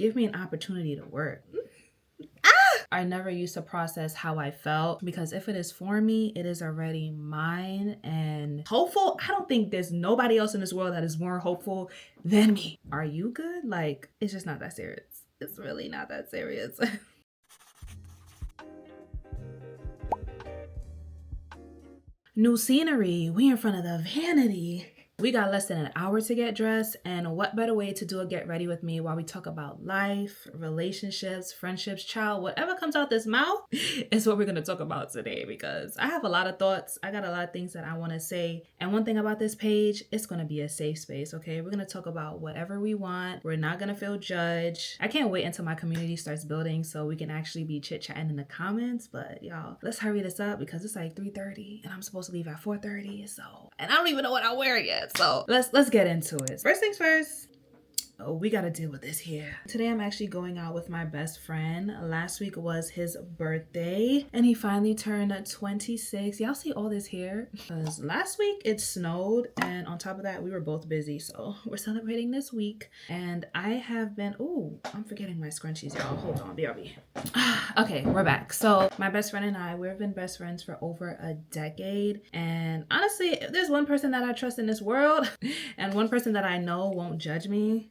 give me an opportunity to work. I never used to process how I felt, because if it is for me, it is already mine and hopeful. I don't think there's nobody else in this world that is more hopeful than me. Are you good? Like, it's just not that serious. It's really not that serious. New scenery. We in front of the vanity. We got less than an hour to get dressed, and what better way to do a get ready with me while we talk about life, relationships, friendships, child, whatever comes out this mouth is what we're going to talk about today, because I have a lot of thoughts. I got a lot of things that I want to say. And one thing about this page, it's going to be a safe space, okay? We're going to talk about whatever we want. We're not going to feel judged. I can't wait until my community starts building so we can actually be chit-chatting in the comments. But y'all, let's hurry this up because it's like 3:30 and I'm supposed to leave at 4:30. And I don't even know what I'm wearing yet. So let's get into it. First things first. Oh, we gotta deal with this here. Today I'm actually going out with my best friend. Last week was his birthday and he finally turned 26. Y'all see all this here? Because last week it snowed, and on top of that we were both busy. So we're celebrating this week, and I have been, I'm forgetting my scrunchies, y'all. Hold on, BRB. Okay, we're back. So my best friend and I, we've been best friends for over a decade. And honestly, if there's one person that I trust in this world and one person that I know won't judge me,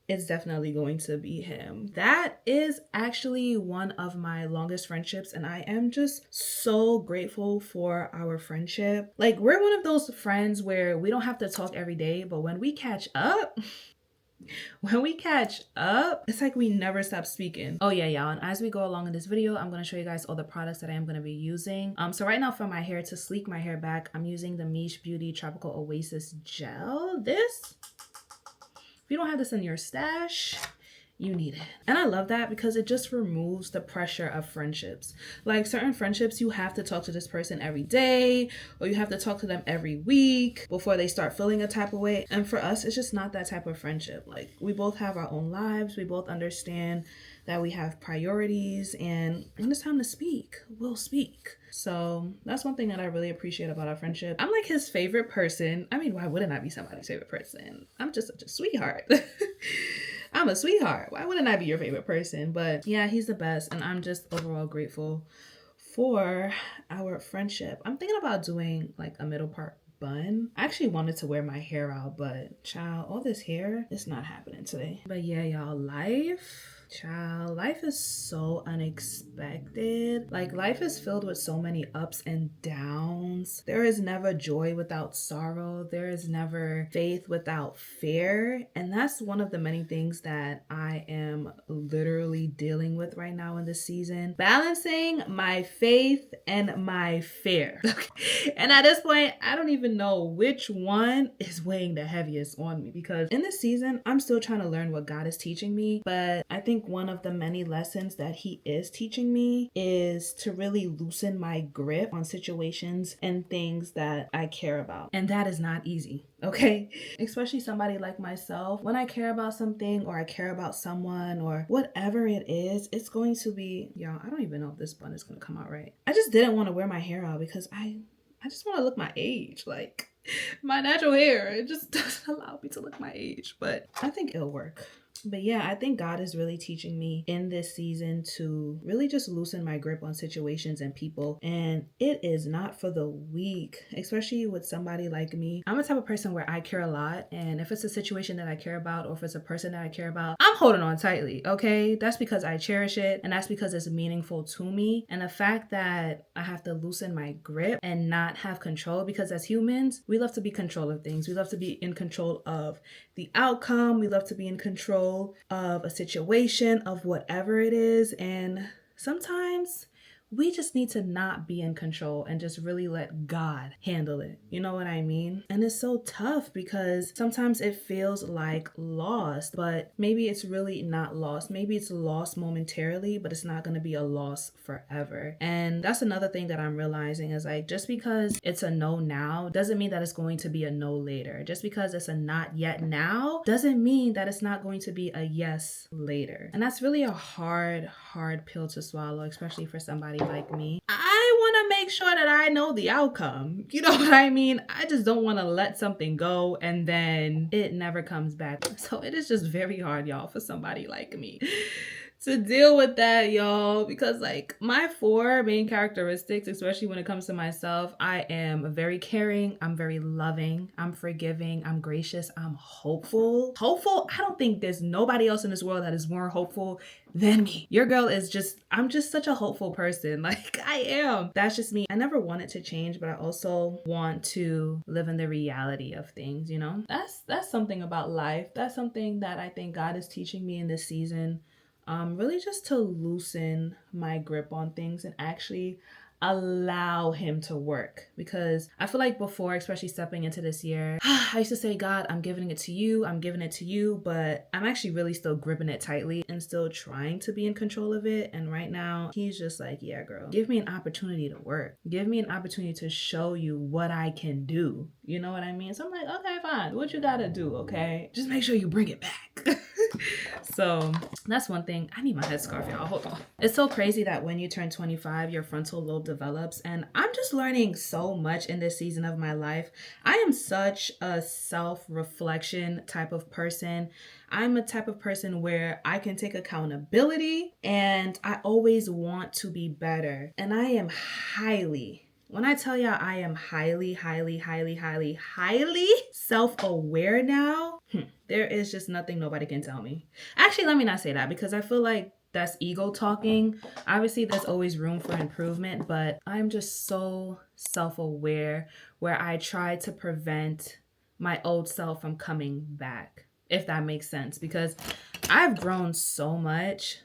it's definitely going to be him. That is actually one of my longest friendships, and I am just so grateful for our friendship. Like, we're one of those friends where we don't have to talk every day, but when we catch up, it's like we never stop speaking. Oh yeah, y'all, and as we go along in this video, I'm going to show you guys all the products that I am going to be using. So right now for my hair, to sleek my hair back, I'm using the Miche Beauty Tropical Oasis Gel. If you don't have this in your stash, you need it. And I love that because it just removes the pressure of friendships. Like, certain friendships, you have to talk to this person every day, or you have to talk to them every week before they start feeling a type of way. And for us, it's just not that type of friendship. Like, we both have our own lives. We both understand that we have priorities, and when it's time to speak, we'll speak. So that's one thing that I really appreciate about our friendship. I'm like his favorite person. I mean, why wouldn't I be somebody's favorite person? I'm just such a sweetheart. I'm a sweetheart. Why wouldn't I be your favorite person? But yeah, he's the best, and I'm just overall grateful for our friendship. I'm thinking about doing like a middle part bun. I actually wanted to wear my hair out, but child, all this hair, it's not happening today. But yeah, y'all, life is so unexpected. Like, life is filled with so many ups and downs. There is never joy without sorrow. There is never faith without fear. And that's one of the many things that I am literally dealing with right now in this season. Balancing my faith and my fear. And at this point, I don't even know which one is weighing the heaviest on me, because in this season, I'm still trying to learn what God is teaching me. But I think one of the many lessons that he is teaching me is to really loosen my grip on situations and things that I care about. And that is not easy, okay? Especially somebody like myself. When I care about something, or I care about someone, or whatever it is, it's going to be, y'all, I don't even know if this bun is going to come out right. I just didn't want to wear my hair out because I just want to look my age. Like, my natural hair, it just doesn't allow me to look my age, but I think it'll work. But yeah, I think God is really teaching me in this season to really just loosen my grip on situations and people. And it is not for the weak, especially with somebody like me. I'm the type of person where I care a lot. And if it's a situation that I care about, or if it's a person that I care about, I'm holding on tightly, okay? That's because I cherish it. And that's because it's meaningful to me. And the fact that I have to loosen my grip and not have control, because as humans, we love to be in control of things. We love to be in control of the outcome. We love to be in control of a situation, of whatever it is. And sometimes we just need to not be in control and just really let God handle it. You know what I mean? And it's so tough because sometimes it feels like lost, but maybe it's really not lost. Maybe it's lost momentarily, but it's not going to be a loss forever. And that's another thing that I'm realizing is, like, just because it's a no now doesn't mean that it's going to be a no later. Just because it's a not yet now doesn't mean that it's not going to be a yes later. And that's really a hard pill to swallow, especially for somebody like me. I want to make sure that I know the outcome. You know what I mean? I just don't want to let something go and then it never comes back. So it is just very hard, y'all, for somebody like me to deal with that, y'all, because like my 4 main characteristics, especially when it comes to myself, I am very caring, I'm very loving, I'm forgiving, I'm gracious, I'm hopeful. I don't think there's nobody else in this world that is more hopeful than me. Your girl is just, I'm just such a hopeful person. Like I am. That's just me. I never want it to change, but I also want to live in the reality of things, you know? That's something about life. That's something that I think God is teaching me in this season. Really just to loosen my grip on things and actually allow him to work, because I feel like before, especially stepping into this year, I used to say, God, I'm giving it to you, but I'm actually really still gripping it tightly and still trying to be in control of it. And right now he's just like, yeah, girl, give me an opportunity to work, give me an opportunity to show you what I can do. You know what I mean? So I'm like, okay, fine, what you gotta do, okay, just make sure you bring it back. So that's one thing. I need my headscarf, y'all. Hold on. It's so crazy that when you turn 25, your frontal lobe develops. And I'm just learning so much in this season of my life. I am such a self-reflection type of person. I'm a type of person where I can take accountability and I always want to be better. And I am when I tell y'all I am highly self-aware now, there is just nothing nobody can tell me. Actually, let me not say that, because I feel like that's ego talking. Obviously, there's always room for improvement, but I'm just so self-aware where I try to prevent my old self from coming back, if that makes sense, because I've grown so much.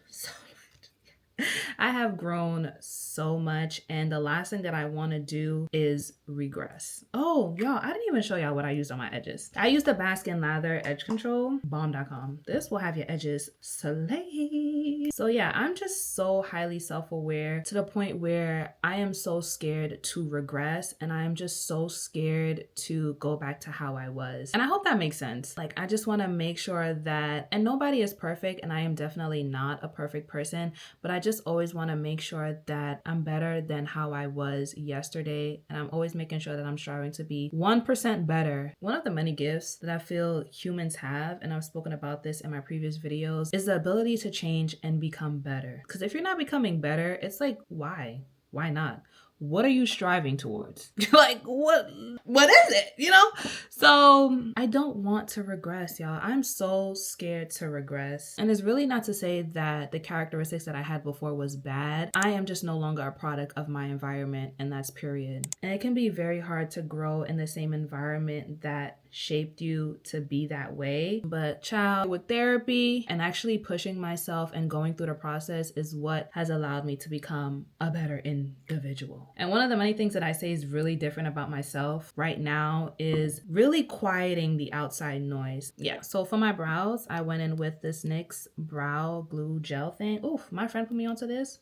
I have grown so much, and the last thing that I want to do is regress. Oh, y'all, I didn't even show y'all what I used on my edges. I used the Baskin Lather Edge Control, bomb.com. This will have your edges slay. So yeah, I'm just so highly self-aware to the point where I am so scared to regress, and I'm just so scared to go back to how I was. And I hope that makes sense. Like, I just want to make sure that, and nobody is perfect, and I am definitely not a perfect person, but I just always want to make sure that I'm better than how I was yesterday. And I'm always making sure that I'm striving to be 1% better. One of the many gifts that I feel humans have, and I've spoken about this in my previous videos, is the ability to change and become better. Because if you're not becoming better, it's like, why? Why not? What are you striving towards? Like, what is it, you know? So I don't want to regress, y'all. I'm so scared to regress. And it's really not to say that the characteristics that I had before was bad. I am just no longer a product of my environment, and that's period. And it can be very hard to grow in the same environment that shaped you to be that way. But child, with therapy and actually pushing myself and going through the process is what has allowed me to become a better individual. And one of the many things that I say is really different about myself right now is really quieting the outside noise. Yeah, so for my brows, I went in with this NYX brow glue gel thing. Oof, my friend put me onto this.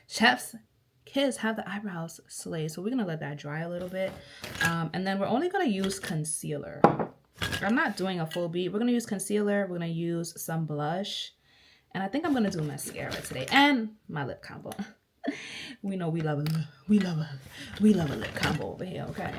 Chef's kids have the eyebrows slayed, so we're gonna let that dry a little bit, and then we're only gonna use concealer. I'm not doing a full beat. We're gonna use concealer, we're gonna use some blush, and I think I'm gonna do mascara today and my lip combo. We know we love a lip combo over here, okay?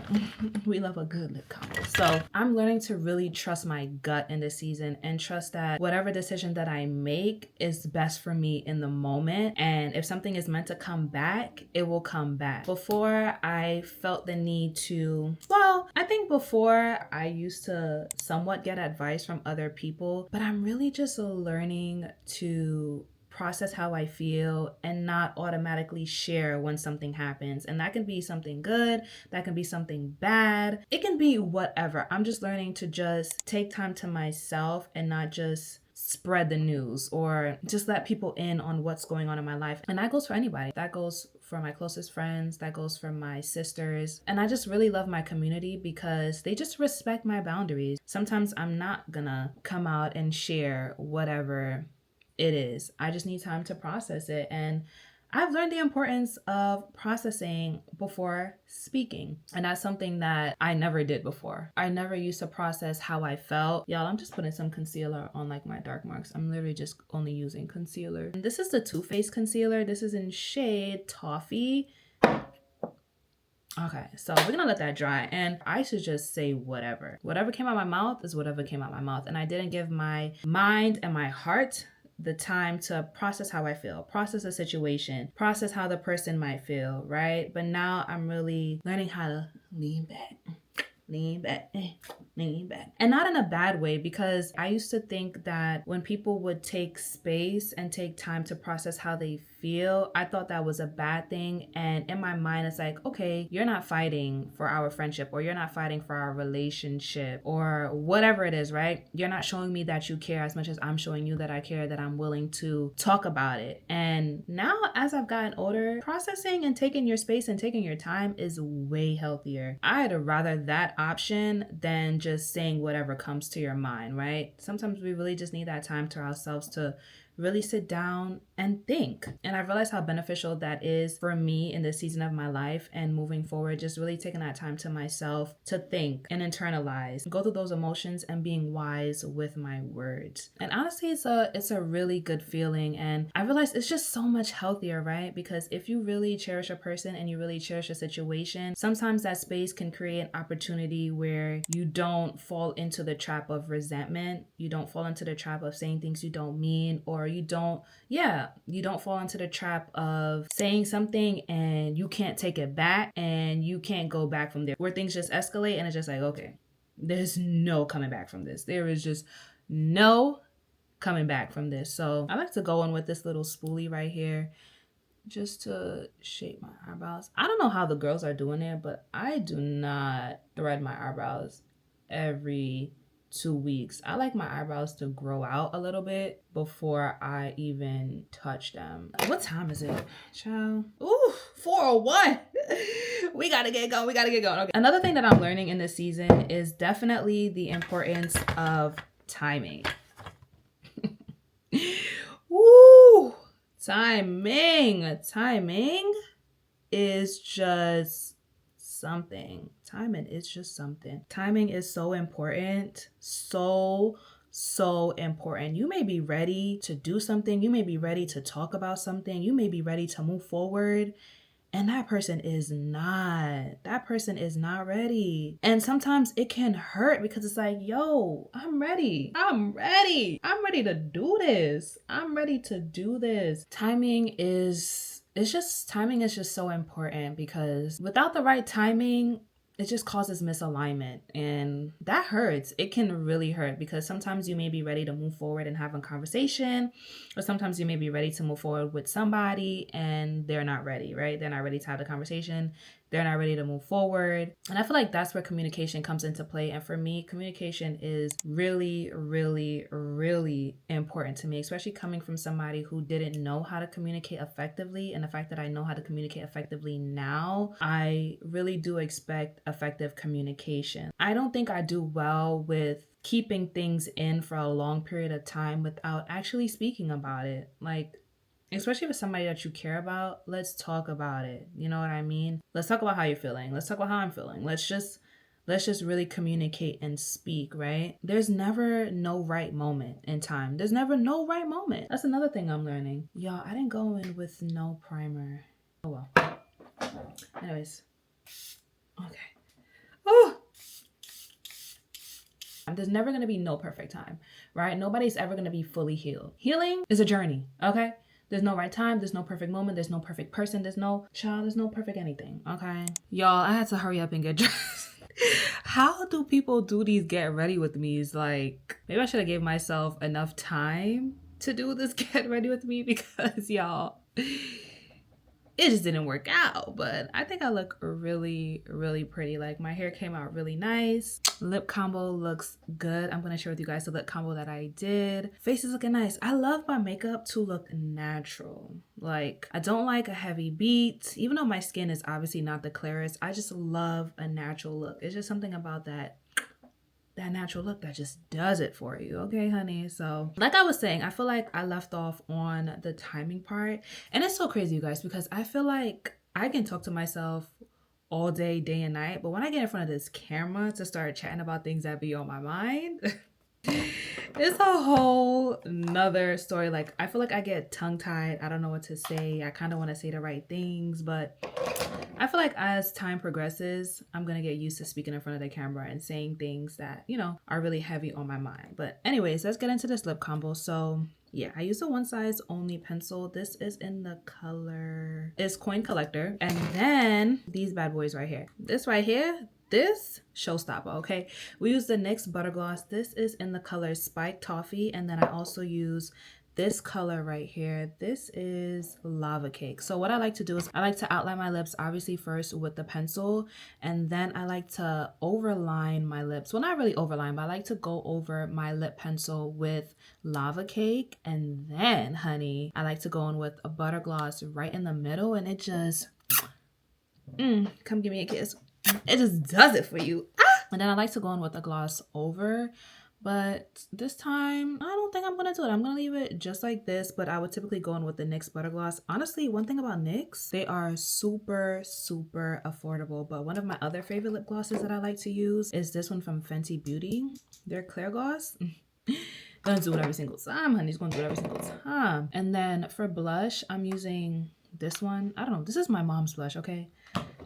We love a good lip combo. So I'm learning to really trust my gut in this season and trust that whatever decision that I make is best for me in the moment. And if something is meant to come back, it will come back. Before, I felt the need to, well, I think before I used to somewhat get advice from other people, but I'm really just learning to process how I feel and not automatically share when something happens. And that can be something good, that can be something bad, it can be whatever. I'm just learning to just take time to myself and not just spread the news or just let people in on what's going on in my life. And that goes for anybody. That goes for my closest friends, that goes for my sisters. And I just really love my community because they just respect my boundaries. Sometimes I'm not gonna come out and share whatever it is. I just need time to process it. And I've learned the importance of processing before speaking. And that's something that I never did before. I never used to process how I felt. Y'all, I'm just putting some concealer on like my dark marks. I'm literally just only using concealer. And this is the Too Faced concealer. This is in shade Toffee. Okay, so we're gonna let that dry, and I should just say whatever. Whatever came out my mouth is whatever came out my mouth, and I didn't give my mind and my heart the time to process how I feel, process the situation, process how the person might feel, right? But now I'm really learning how to lean back. Lean back, lean back. And not in a bad way, because I used to think that when people would take space and take time to process how they feel, I thought that was a bad thing. And in my mind, it's like, okay, you're not fighting for our friendship, or you're not fighting for our relationship, or whatever it is, right? You're not showing me that you care as much as I'm showing you that I care, that I'm willing to talk about it. And now, as I've gotten older, processing and taking your space and taking your time is way healthier. I'd rather that option than just saying whatever comes to your mind, right? Sometimes we really just need that time to ourselves to really sit down and think. And I realized how beneficial that is for me in this season of my life and moving forward, just really taking that time to myself to think and internalize, go through those emotions and being wise with my words. And honestly, it's a really good feeling. And I realized it's just so much healthier, right? Because if you really cherish a person and you really cherish a situation, sometimes that space can create an opportunity where you don't fall into the trap of resentment. You don't fall into the trap of saying things you don't mean, or you don't fall into the trap of saying something and you can't take it back and you can't go back from there, where things just escalate and it's just like, okay, there's no coming back from this. There is just no coming back from this. So I like to go in with this little spoolie right here just to shape my eyebrows. I don't know how the girls are doing it, but I do not thread my eyebrows every 2 weeks. I like my eyebrows to grow out a little bit before I even touch them. What time is it, child? Ooh, 4:01. We gotta get going. Okay. Another thing that I'm learning in this season is definitely the importance of timing. Woo! Timing is just something. Timing is just something. Timing is so important. So important. You may be ready to do something. You may be ready to talk about something. You may be ready to move forward. And that person is not. That person is not ready. And sometimes it can hurt because it's like, yo, I'm ready. I'm ready to do this. Timing is just so important, because without the right timing, it just causes misalignment, and that hurts. It can really hurt, because sometimes you may be ready to move forward and have a conversation, or sometimes you may be ready to move forward with somebody and they're not ready, right? They're not ready to have the conversation. They're not ready to move forward. And I feel like that's where communication comes into play. And for me, communication is really, really, really important to me, especially coming from somebody who didn't know how to communicate effectively. And the fact that I know how to communicate effectively now, I really do expect effective communication. I don't think I do well with keeping things in for a long period of time without actually speaking about it. Like, especially with somebody that you care about, let's talk about it. You know what I mean? Let's talk about how you're feeling. Let's talk about how I'm feeling. Let's just really communicate and speak, right? There's never no right moment in time. There's never no right moment. That's another thing I'm learning. Y'all, I didn't go in with no primer. Oh well. Anyways. Okay. Oh! There's never going to be no perfect time, right? Nobody's ever going to be fully healed. Healing is a journey, okay? There's no right time. There's no perfect moment. There's no perfect person. There's no child. There's no perfect anything, okay? Y'all, I had to hurry up and get dressed. How do people do these get ready with me's? Like, maybe I should have gave myself enough time to do this get ready with me, because y'all, it just didn't work out. But I think I look really, really pretty. Like, my hair came out really nice. Lip combo looks good. I'm going to share with you guys the lip combo that I did. Face is looking nice. I love my makeup to look natural. Like, I don't like a heavy beat. Even though my skin is obviously not the clearest, I just love a natural look. It's just something about that natural look that just does it for you. Okay, honey. So like I was saying, I feel like I left off on the timing part. And it's so crazy, you guys, because I feel like I can talk to myself all day and night. But when I get in front of this camera to start chatting about things that be on my mind, It's a whole nother story. Like, I feel like I get tongue tied. I don't know what to say. I kind of want to say the right things, but I feel like as time progresses, I'm going to get used to speaking in front of the camera and saying things that, you know, are really heavy on my mind. But anyways, let's get into this lip combo. So yeah, I use a one size only pencil. This is in the color, is Coin Collector. And then these bad boys right here. This right here, this showstopper, okay? We use the NYX Butter Gloss. This is in the color Spike Toffee. And then I also use this color right here. This is Lava Cake. So what I like to do is I like to outline my lips obviously first with the pencil, and then I like to overline my lips. Well, not really overline, but I like to go over my lip pencil with Lava Cake, and then honey, I like to go in with a butter gloss right in the middle, and it just come give me a kiss. It just does it for you. And then I like to go in with a gloss over, but this time I don't think I'm gonna do it. I'm gonna leave it just like this, but I would typically go in with the NYX Butter Gloss. Honestly, one thing about NYX, they are super affordable, but one of my other favorite lip glosses that I like to use is this one from Fenty Beauty. Their Clear Gloss. Gonna do it every single time, honey's gonna do it every single time. And then for blush, I'm using this one. I don't know, this is my mom's blush, okay?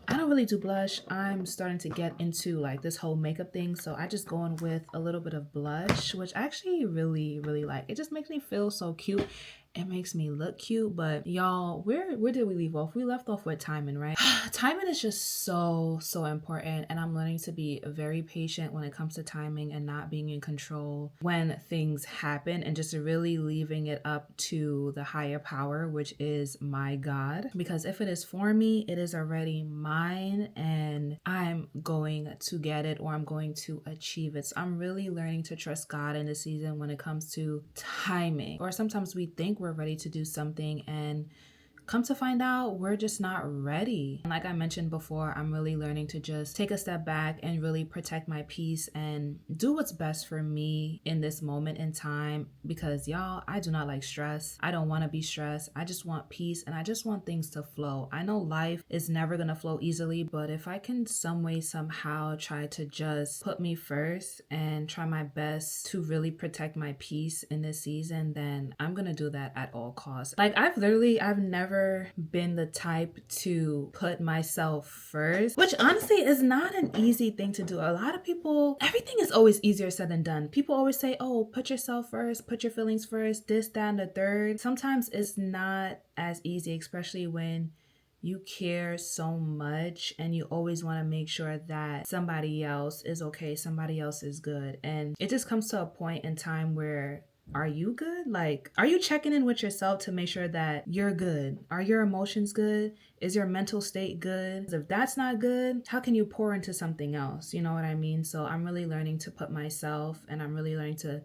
I don't really do blush. I'm starting to get into like this whole makeup thing, so I just go in with a little bit of blush, which I actually really like. It just makes me feel so cute. It makes me look cute. But y'all, where did we leave off? We left off with timing, right? Timing is just so important, and I'm learning to be very patient when it comes to timing and not being in control when things happen, and just really leaving it up to the higher power, which is my God. Because if it is for me, it is already mine, and I'm going to get it, or I'm going to achieve it. So I'm really learning to trust God in this season when it comes to timing. Or sometimes we think we're ready to do something, and come to find out we're just not ready. Like I mentioned before, I'm really learning to just take a step back and really protect my peace and do what's best for me in this moment in time, because y'all, I do not like stress. I don't want to be stressed. I just want peace, and I just want things to flow. I know life is never gonna flow easily, but if I can some way somehow try to just put me first and try my best to really protect my peace in this season, then I'm gonna do that at all costs. Like I've never been the type to put myself first, which honestly is not an easy thing to do. A lot of people, everything is always easier said than done. People always say, oh, put yourself first, put your feelings first, this, that, and the third. Sometimes it's not as easy, especially when you care so much and you always want to make sure that somebody else is okay, somebody else is good. And it just comes to a point in time where, are you good? Like, are you checking in with yourself to make sure that you're good? Are your emotions good? Is your mental state good? If that's not good, how can you pour into something else? You know what I mean? So I'm really learning to put myself, and I'm really learning to,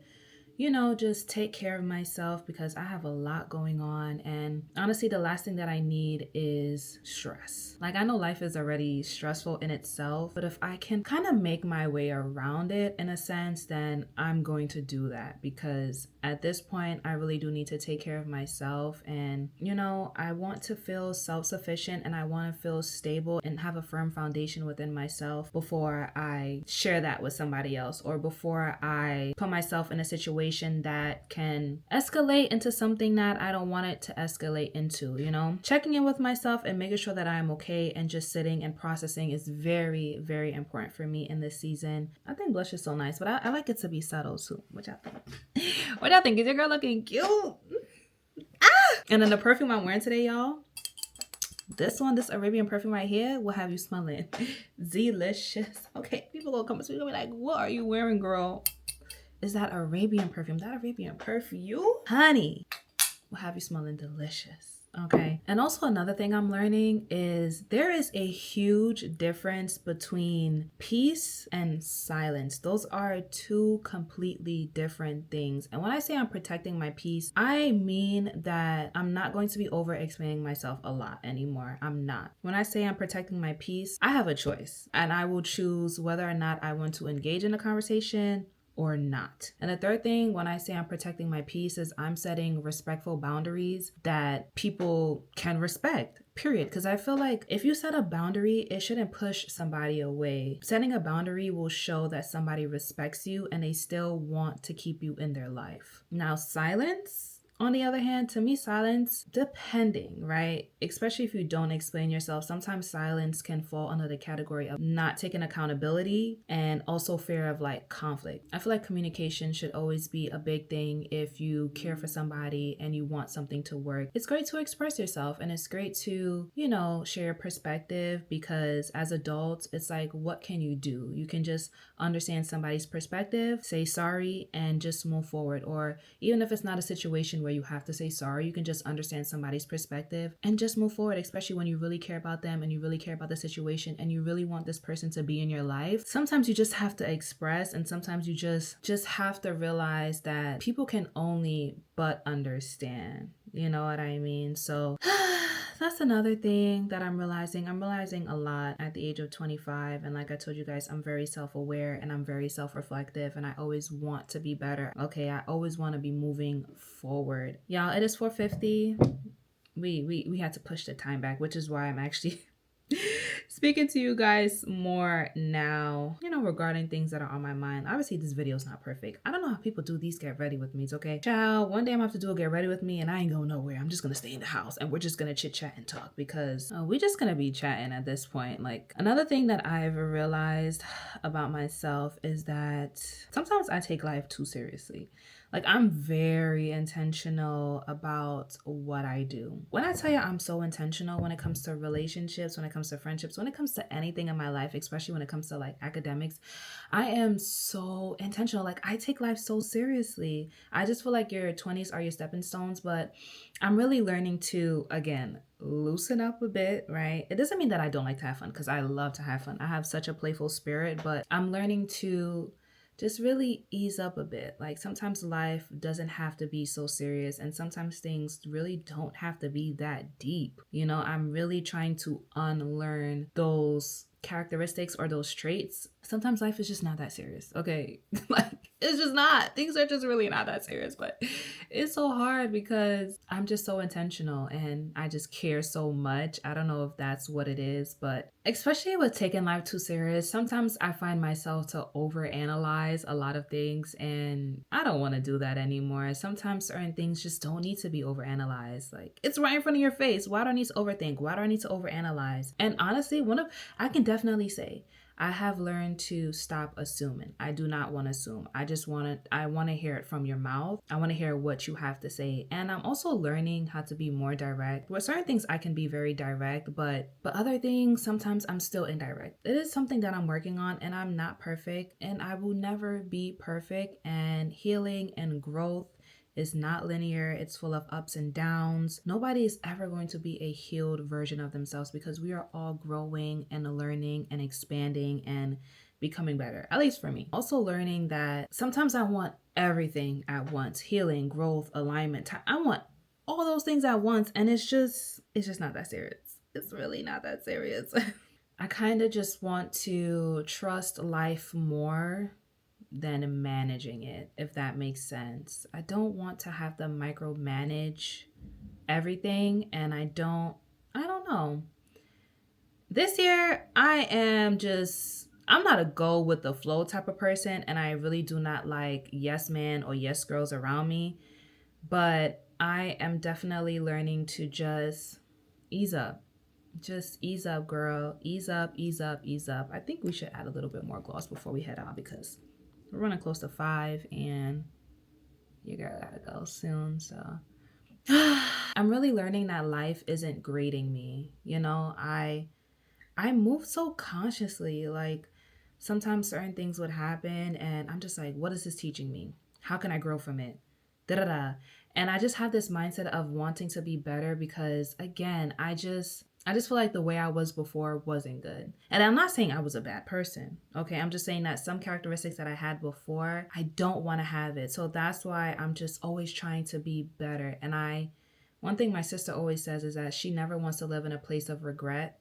you know, just take care of myself, because I have a lot going on. And honestly, the last thing that I need is stress. Like, I know life is already stressful in itself, but if I can kind of make my way around it in a sense, then I'm going to do that, because at this point, I really do need to take care of myself. And, you know, I want to feel self-sufficient, and I want to feel stable and have a firm foundation within myself before I share that with somebody else, or before I put myself in a situation that can escalate into something that I don't want it to escalate into, you know? Checking in with myself and making sure that I'm okay and just sitting and processing is very important for me in this season. I think blush is so nice, but I like it to be subtle too. What y'all think? What y'all think? Is your girl looking cute? And then the perfume I'm wearing today, y'all, this one, this Arabian perfume right here, will have you smelling delicious. Okay, people gonna come to me and be like, what are you wearing, girl? Is that Arabian perfume? That Arabian perfume, honey, will have you smelling delicious. Okay. And also another thing I'm learning is there is a huge difference between peace and silence. Those are two completely different things. And when I say I'm protecting my peace, I mean that I'm not going to be over explaining myself a lot anymore. I'm not. When I say I'm protecting my peace, I have a choice, and I will choose whether or not I want to engage in a conversation or not. And the third thing, when I say I'm protecting my peace, is I'm setting respectful boundaries that people can respect. period. Because I feel like if you set a boundary, it shouldn't push somebody away. Setting a boundary will show that somebody respects you and they still want to keep you in their life. Now, silence, on the other hand, to me, silence, depending, right? Especially if you don't explain yourself, sometimes silence can fall under the category of not taking accountability and also fear of like conflict. I feel like communication should always be a big thing if you care for somebody and you want something to work. It's great to express yourself and it's great to, you know, share your perspective, because as adults, it's like, what can you do? You can just understand somebody's perspective, say sorry, and just move forward. Or even if it's not a situation where you have to say sorry, you can just understand somebody's perspective and just move forward, especially when you really care about them and you really care about the situation and you really want this person to be in your life. Sometimes you just have to express, and sometimes you just have to realize that people can only but understand. You know what I mean? So that's another thing that I'm realizing. I'm realizing a lot at the age of 25. And like I told you guys, I'm very self-aware and I'm very self-reflective and I always want to be better. Okay, I always want to be moving forward. Y'all, it is 4:50. We had to push the time back, which is why I'm actually speaking to you guys more now, you know, regarding things that are on my mind. Obviously, this video is not perfect. I don't know how people do these get ready with me's, okay? Child, one day I'm gonna have to do a get ready with me and I ain't going nowhere. I'm just gonna stay in the house and we're just gonna chit chat and talk because we're just gonna be chatting at this point. Like, another thing that I've realized about myself is that sometimes I take life too seriously. Like, I'm very intentional about what I do. When I tell you I'm so intentional when it comes to relationships, when it comes to friendships, when it comes to anything in my life, especially when it comes to like academics, I am so intentional. Like, I take life so seriously. I just feel like your 20s are your stepping stones, but I'm really learning to, again, loosen up a bit, right? It doesn't mean that I don't like to have fun, because I love to have fun. I have such a playful spirit, but I'm learning to just really ease up a bit. Like, sometimes life doesn't have to be so serious and sometimes things really don't have to be that deep. You know, I'm really trying to unlearn those characteristics or those traits. Sometimes life is just not that serious, okay? Like, it's just not. Things are just really not that serious, but it's so hard because I'm just so intentional and I just care so much. I don't know if that's what it is, but especially with taking life too serious, sometimes I find myself to overanalyze a lot of things and I don't want to do that anymore. Sometimes certain things just don't need to be overanalyzed. Like, it's right in front of your face. Why do I need to overthink? Why do I need to overanalyze? And honestly, I can definitely say I have learned to stop assuming. I do not want to assume. I want to hear it from your mouth. I want to hear what you have to say. And I'm also learning how to be more direct. With certain things I can be very direct, but other things sometimes I'm still indirect. It is something that I'm working on and I'm not perfect and I will never be perfect, and healing and growth is not linear. It's full of ups and downs. Nobody is ever going to be a healed version of themselves because we are all growing and learning and expanding and becoming better, at least for me. Also learning that sometimes I want everything at once: healing, growth, alignment. I want all those things at once, and it's just not that serious. It's really not that serious. I kind of just want to trust life more than managing it, if that makes sense. I don't want to have to micromanage everything, and I don't know. This year I'm not a go with the flow type of person, and I really do not like yes man or yes girls around me, but I am definitely learning to just ease up. Just ease up, girl. Ease up, ease up, ease up. I think we should add a little bit more gloss before we head out because we're running close to 5 and your girl gotta go soon. So I'm really learning that life isn't grading me. You know, I move so consciously. Like, sometimes certain things would happen and I'm just like, what is this teaching me? How can I grow from it? Da da da. And I just have this mindset of wanting to be better because, again, I just feel like the way I was before wasn't good. And I'm not saying I was a bad person, okay? I'm just saying that some characteristics that I had before, I don't want to have it. So that's why I'm just always trying to be better. And one thing my sister always says is that she never wants to live in a place of regret.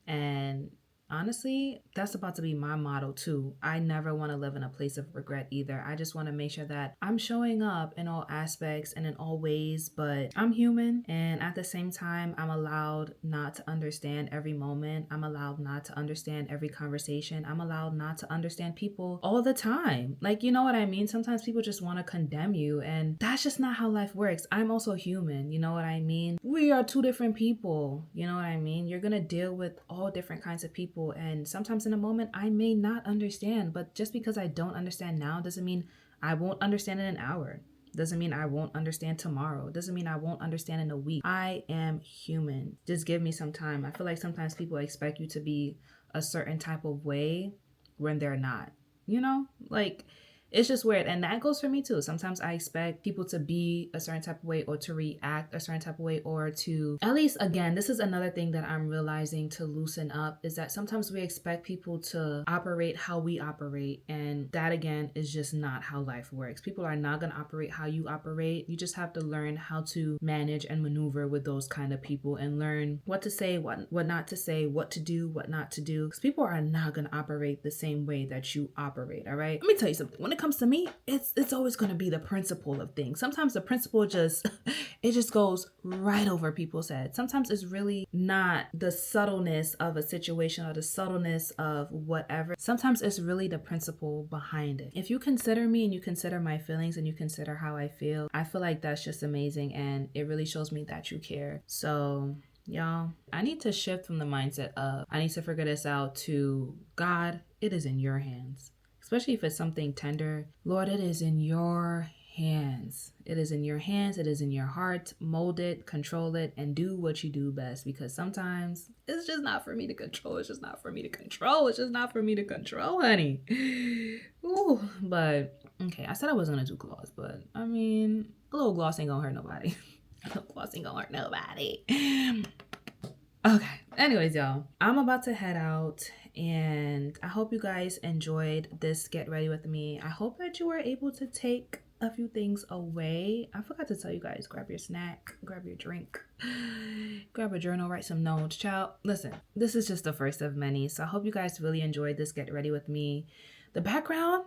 And honestly, that's about to be my motto too. I never want to live in a place of regret either. I just want to make sure that I'm showing up in all aspects and in all ways, but I'm human, and at the same time, I'm allowed not to understand every moment. I'm allowed not to understand every conversation. I'm allowed not to understand people all the time. Like, you know what I mean? Sometimes people just want to condemn you, and that's just not how life works. I'm also human, you know what I mean? We are two different people, you know what I mean? You're gonna deal with all different kinds of people, and sometimes in a moment I may not understand, but just because I don't understand now doesn't mean I won't understand in an hour. Doesn't mean I won't understand tomorrow. Doesn't mean I won't understand in a week. I am human. Just give me some time. I feel like sometimes people expect you to be a certain type of way when they're not, you know? Like, it's just weird. And that goes for me too. Sometimes I expect people to be a certain type of way or to react a certain type of way or to, at least again, this is another thing that I'm realizing to loosen up, is that sometimes we expect people to operate how we operate. And that again is just not how life works. People are not going to operate how you operate. You just have to learn how to manage and maneuver with those kind of people and learn what to say, what not to say, what to do, what not to do. Because people are not going to operate the same way that you operate. All right. Let me tell you something. When it comes to me, it's always going to be the principle of things. Sometimes the principle just it just goes right over people's heads. Sometimes it's really not the subtleness of a situation or the subtleness of whatever. Sometimes it's really the principle behind it. If you consider me and you consider my feelings and you consider how I feel like that's just amazing, and it really shows me that you care. So y'all, I need to shift from the mindset of I need to figure this out to God, it is in your hands. Especially if it's something tender. Lord, it is in your hands. It is in your hands. It is in your heart. Mold it, control it, and do what you do best. Because sometimes it's just not for me to control. It's just not for me to control. It's just not for me to control, honey. Ooh, but okay, I said I wasn't gonna do gloss, but I mean, a little gloss ain't gonna hurt nobody. A little gloss ain't gonna hurt nobody. Okay, anyways, y'all, I'm about to head out, and I hope you guys enjoyed this Get Ready With Me. I hope that you were able to take a few things away. I forgot to tell you guys, grab your snack, grab your drink, grab a journal, write some notes. Child, listen, this is just the first of many, so I hope you guys really enjoyed this Get Ready With Me. The background,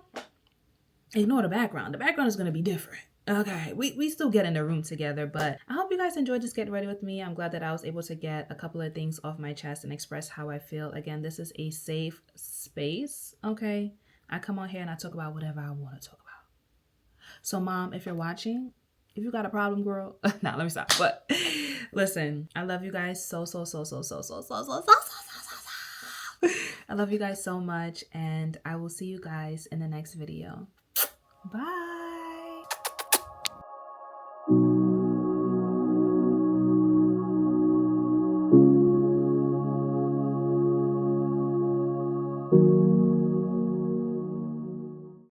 ignore the background. The background is going to be different. Okay, we still get in the room together, but I hope you guys enjoyed this Get Ready With Me. I'm glad that I was able to get a couple of things off my chest and express how I feel. Again, this is a safe space, okay? I come on here and I talk about whatever I want to talk about. So, Mom, if you're watching, if you got a problem, girl, nah, let me stop. But listen, I love you guys so. I love you guys so much, and I will see you guys in the next video. Bye.